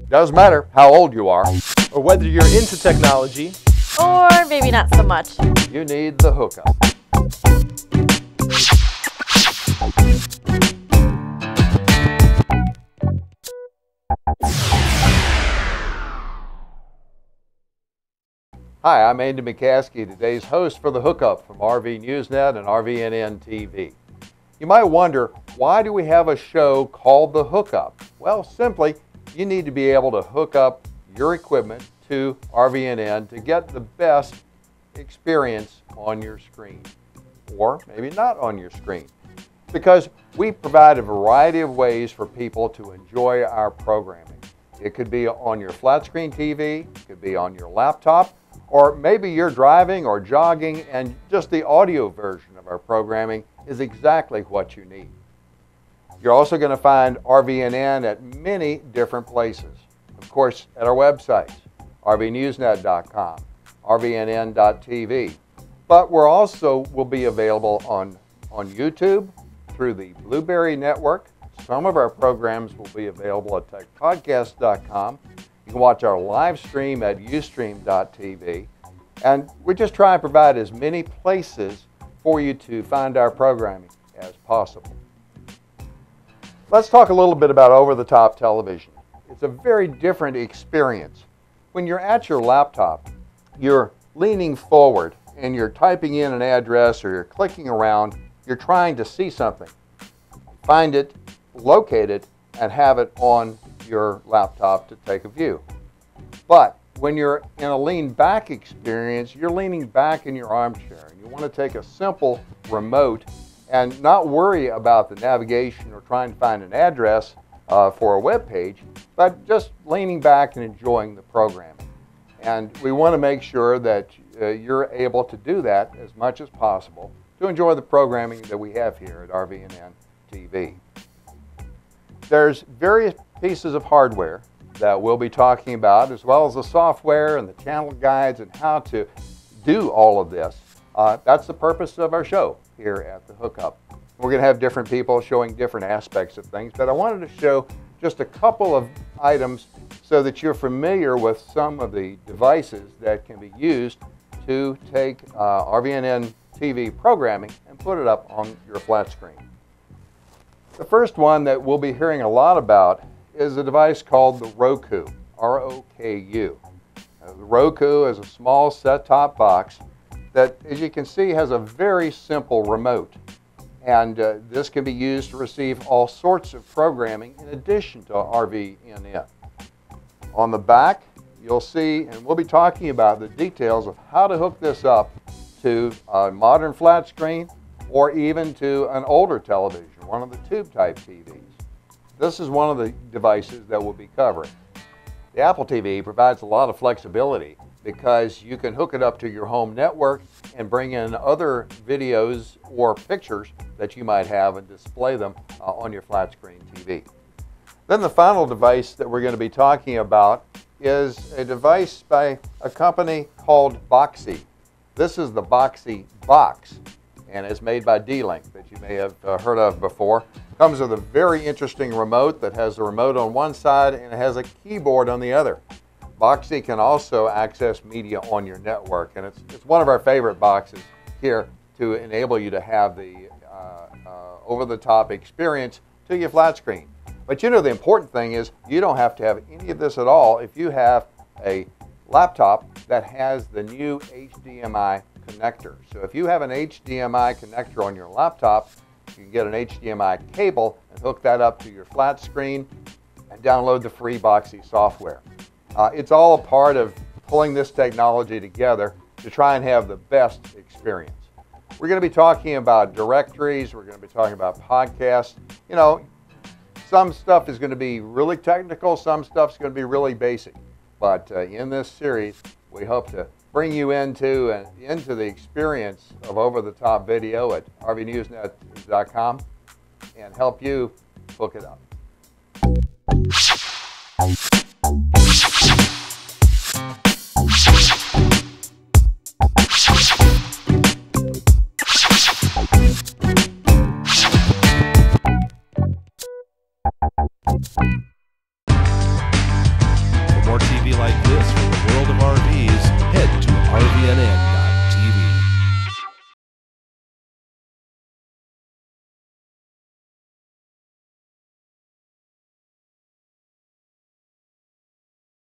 Doesn't matter how old you are, or whether you're into technology, or maybe not so much. you need the hookup. Hi, I'm Andy McCaskey, today's host for The Hookup from RV Newsnet and RVNN TV. You might wonder, why do we have a show called The Hookup? Well, simply, you need to be able to hook up your equipment to RVNN to get the best experience on your screen, or maybe not on your screen, because we provide a variety of ways for people to enjoy our programming. It could be on your flat screen TV, it could be on your laptop, or maybe you're driving or jogging and just the audio version of our programming is exactly what you need. You're also going to find RVNN at many different places. Of course, at our websites, rvnewsnet.com, rvnn.tv. But we're also will be available on YouTube through the Blueberry Network. Some of our programs will be available at techpodcast.com. You can watch our live stream at ustream.tv. And we just try and provide as many places for you to find our programming as possible. Let's talk a little bit about over-the-top television. It's a very different experience. When you're at your laptop, you're leaning forward and you're typing in an address or you're clicking around, you're trying to see something. Find it, locate it, and have it on your laptop to take a view. But when you're in a lean back experience, you're leaning back in your armchair and you want to take a simple remote and not worry about the navigation or trying to find an address for a web page, but just leaning back and enjoying the programming. And we want to make sure that you're able to do that as much as possible to enjoy the programming that we have here at RVNN TV. There's various pieces of hardware that we'll be talking about, as well as the software and the channel guides and how to do all of this. That's the purpose of our show here at The Hookup. We're going to have different people showing different aspects of things, but I wanted to show just a couple of items so that you're familiar with some of the devices that can be used to take RVNN TV programming and put it up on your flat screen. The first one that we'll be hearing a lot about is a device called the Roku, R-O-K-U. The Roku is a small set-top box that, as you can see, has a very simple remote. And this can be used to receive all sorts of programming in addition to RVNN. On the back, you'll see, and we'll be talking about the details of how to hook this up to a modern flat screen or even to an older television, one of the tube-type TVs. This is one of the devices that we'll be covering. The Apple TV provides a lot of flexibility because you can hook it up to your home network and bring in other videos or pictures that you might have and display them on your flat screen TV. Then the final device that we're going to be talking about is a device by a company called Boxee. This is the Boxee box, and it's made by D-Link that you may have heard of before. Comes with a very interesting remote that has the remote on one side and it has a keyboard on the other. Boxee can also access media on your network, and it's one of our favorite boxes here to enable you to have the over-the-top experience to your flat screen. But you know, the important thing is you don't have to have any of this at all if you have a laptop that has the new HDMI connector. So if you have an HDMI connector on your laptop, you can get an HDMI cable and hook that up to your flat screen and download the free Boxee software. It's all a part of pulling this technology together to try and have the best experience. We're going to be talking about directories, we're going to be talking about podcasts. You know, some stuff is going to be really technical, some stuff's going to be really basic. But in this series, we hope to bring you into the experience of over-the-top video at rvnewsnet.com and help you hook it up. like